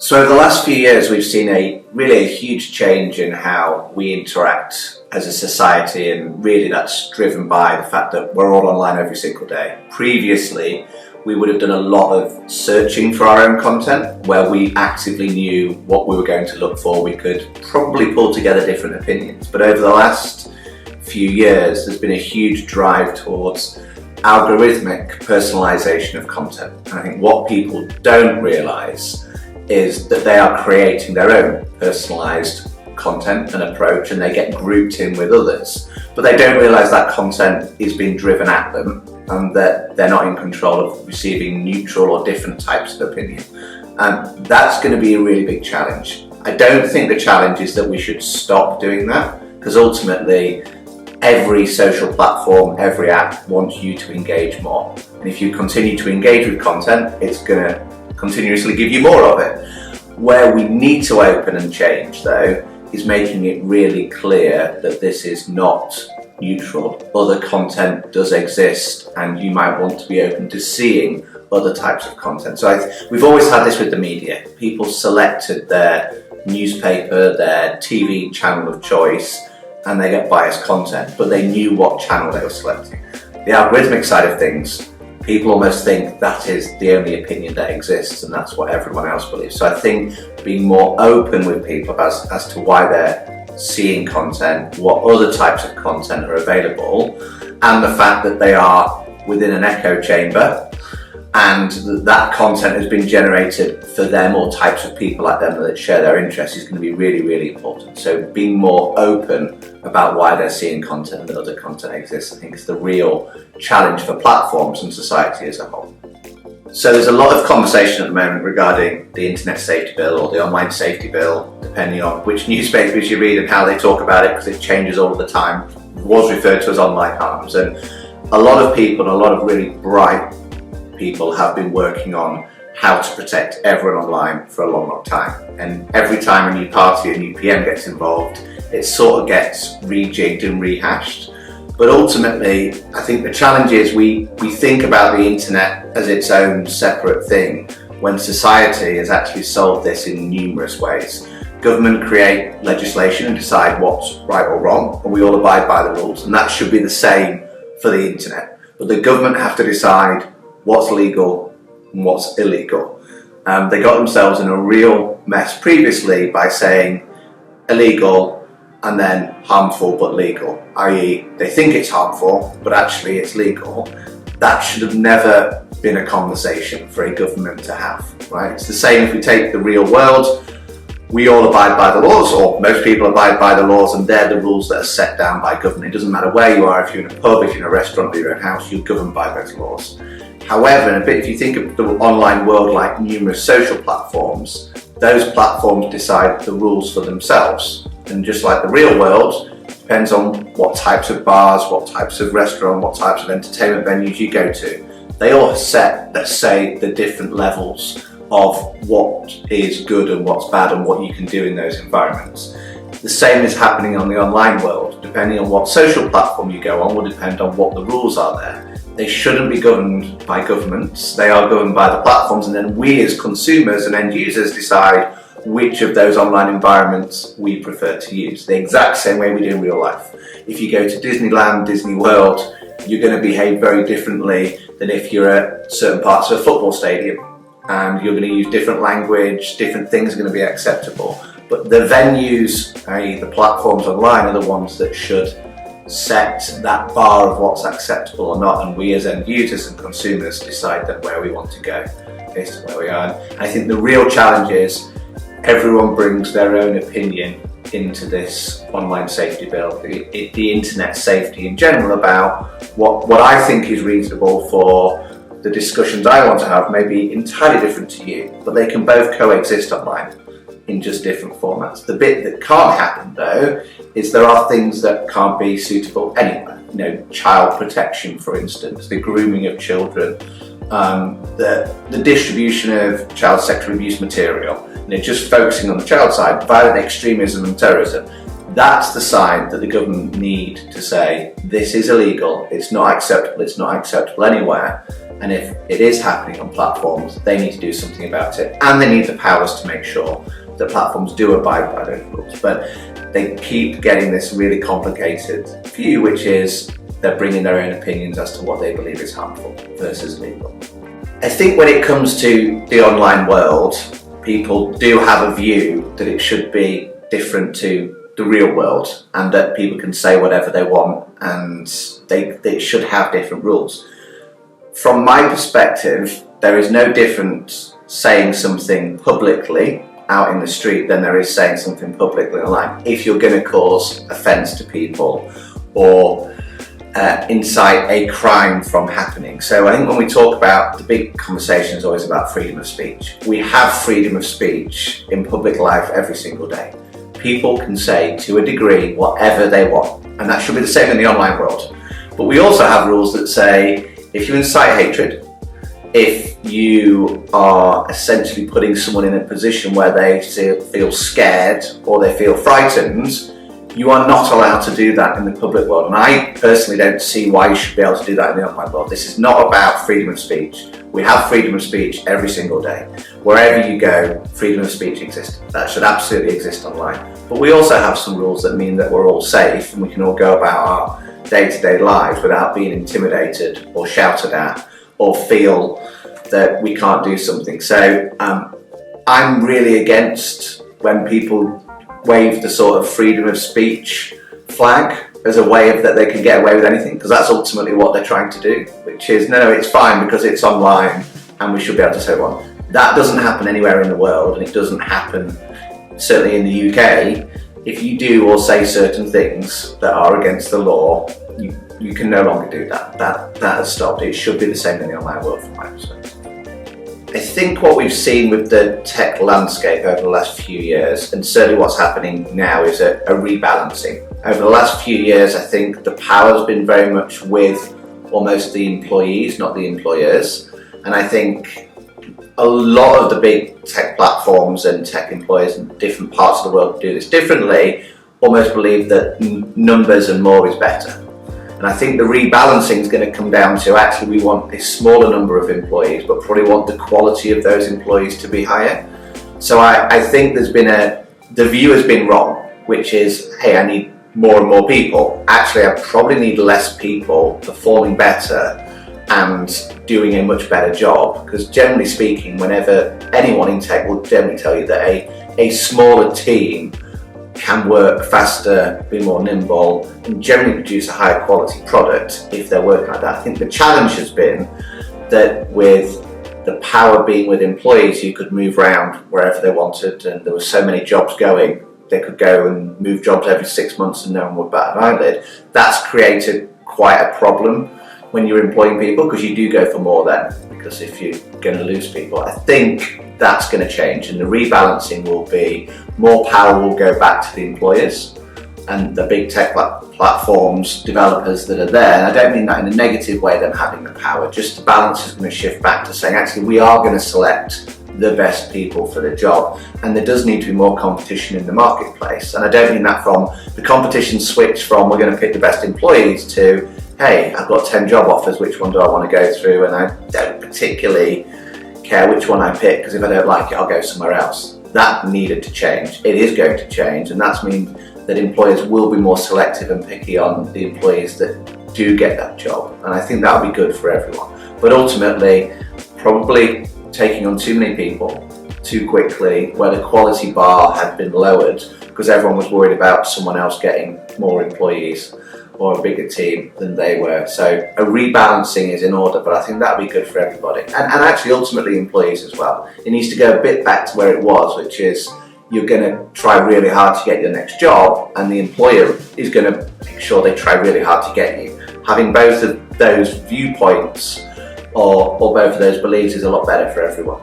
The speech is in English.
So over the last few years, we've seen a huge change in how we interact as a society, and really that's driven by the fact that we're all online every single day. Previously, we would have done a lot of searching for our own content, where we actively knew what we were going to look for. We could probably pull together different opinions. But over the last few years, there's been a huge drive towards algorithmic personalisation of content. And I think what people don't realise is that they are creating their own personalised content and approach, and they get grouped in with others. But they don't realise that content is being driven at them and that they're not in control of receiving neutral or different types of opinion. And that's going to be a really big challenge. I don't think the challenge is that we should stop doing that, because ultimately every social platform, every app wants you to engage more. And if you continue to engage with content, it's going to continuously give you more of it. Where we need to open and change, though, is making it really clear that this is not neutral. Other content does exist, and you might want to be open to seeing other types of content. So we've always had this with the media. People selected their newspaper, their TV channel of choice, and they get biased content, but they knew what channel they were selecting. The algorithmic side of things, people almost think that is the only opinion that exists, and that's what everyone else believes. So I think being more open with people as to why they're seeing content, what other types of content are available, and the fact that they are within an echo chamber, and that content has been generated for them or types of people like them that share their interests is going to be really, really important. So being more open about why they're seeing content and that other content exists, I think, is the real challenge for platforms and society as a whole. So there's a lot of conversation at the moment regarding the internet safety bill or the online safety bill, depending on which newspapers you read and how they talk about it, because it changes all the time. It was referred to as online harms, and a lot of people, and a lot of really bright people, have been working on how to protect everyone online for a long, long time. And every time a new party, a new PM gets involved, it sort of gets rejigged and rehashed. But ultimately, I think the challenge is we think about the internet as its own separate thing, when society has actually solved this in numerous ways. Government create legislation and decide what's right or wrong, and we all abide by the rules, and that should be the same for the internet. But the government have to decide what's legal and what's illegal. They got themselves in a real mess previously by saying illegal and then harmful but legal, i.e. they think it's harmful but actually it's legal. That should have never been a conversation for a government to have, right? It's the same if we take the real world. We all abide by the laws, or most people abide by the laws, and they're the rules that are set down by government. It doesn't matter where you are, if you're in a pub, if you're in a restaurant, or your own house, you're governed by those laws. However, if you think of the online world like numerous social platforms, those platforms decide the rules for themselves. And just like the real world, depends on what types of bars, what types of restaurants, what types of entertainment venues you go to. They all set, let's say, the different levels of what is good and what's bad and what you can do in those environments. The same is happening on the online world. Depending on what social platform you go on will depend on what the rules are there. They shouldn't be governed by governments. They are governed by the platforms, and then we as consumers and end users decide which of those online environments we prefer to use. The exact same way we do in real life. If you go to Disneyland, Disney World, you're going to behave very differently than if you're at certain parts of a football stadium. And you're going to use different language, different things are going to be acceptable. But the venues, i.e. the platforms online, are the ones that should set that bar of what's acceptable or not, and we as end users and consumers decide that where we want to go based on where we are. And I think the real challenge is everyone brings their own opinion into this online safety bill, the internet safety in general, about what I think is reasonable for the discussions I want to have may be entirely different to you, but they can both coexist online in just different formats. The bit that can't happen, though, is there are things that can't be suitable anywhere. You know, child protection, for instance, the grooming of children, the distribution of child sexual abuse material, just focusing on the child side, violent extremism and terrorism. That's the side that the government need to say, this is illegal, it's not acceptable anywhere, And if it is happening on platforms, they need to do something about it, and they need the powers to make sure that platforms do abide by those rules. But they keep getting this really complicated view, which is they're bringing their own opinions as to what they believe is harmful versus legal. I think when it comes to the online world, people do have a view that it should be different to the real world, and that people can say whatever they want, and they should have different rules. From my perspective, there is no difference saying something publicly out in the street than there is saying something publicly online. If you're going to cause offence to people or incite a crime from happening. So I think when we talk about, the big conversation is always about freedom of speech. We have freedom of speech in public life every single day. People can say, to a degree, whatever they want, and that should be the same in the online world. But we also have rules that say, if you incite hatred, if you are essentially putting someone in a position where they feel scared or they feel frightened, you are not allowed to do that in the public world. And I personally don't see why you should be able to do that in the online world. This is not about freedom of speech. We have freedom of speech every single day. Wherever you go, freedom of speech exists. That should absolutely exist online. But we also have some rules that mean that we're all safe and we can all go about our day-to-day lives without being intimidated or shouted at or feel that we can't do something. So I'm really against when people wave the sort of freedom of speech flag as a way of that they can get away with anything, because that's ultimately what they're trying to do, which is, no, it's fine because it's online and we should be able to say one. That doesn't happen anywhere in the world, and it doesn't happen certainly in the UK. If you do or say certain things that are against the law, you can no longer do that. That has stopped. It should be the same in the online world from my perspective. I think what we've seen with the tech landscape over the last few years, and certainly what's happening now, is a rebalancing. Over the last few years, I think the power has been very much with almost the employees, not the employers. And I think a lot of the big tech platforms and tech employers in different parts of the world do this differently, almost believe that numbers and more is better. And I think the rebalancing is going to come down to, actually, we want a smaller number of employees, but probably want the quality of those employees to be higher. So I think the view has been wrong, which is, hey, I need more and more people. Actually, I probably need less people performing better and doing a much better job. Because generally speaking, whenever anyone in tech will generally tell you that a smaller team can work faster, be more nimble, and generally produce a higher quality product if they're working like that. I think the challenge has been that with the power being with employees, you could move around wherever they wanted, and there were so many jobs going, they could go and move jobs every 6 months and no one would bat an eyelid. That's created quite a problem when you're employing people, because you do go for more then, because if you're going to lose people. I think that's going to change, and the rebalancing will be more power will go back to the employers and the big tech platforms, developers that are there. And I don't mean that in a negative way, them having the power, just the balance is going to shift back to saying, actually, we are going to select the best people for the job, and there does need to be more competition in the marketplace. And I don't mean that from the competition switch from we're going to pick the best employees to, hey, I've got 10 job offers, which one do I want to go through, and I don't particularly care which one I pick, because if I don't like it, I'll go somewhere else. That needed to change. It is going to change, and that means that employers will be more selective and picky on the employees that do get that job, and I think that'll be good for everyone. But ultimately, probably taking on too many people too quickly, where the quality bar had been lowered because everyone was worried about someone else getting more employees or a bigger team than they were. So a rebalancing is in order, but I think that'll be good for everybody. And actually ultimately employees as well. It needs to go a bit back to where it was, which is you're going to try really hard to get your next job, and the employer is going to make sure they try really hard to get you. Having both of those viewpoints or both of those beliefs is a lot better for everyone.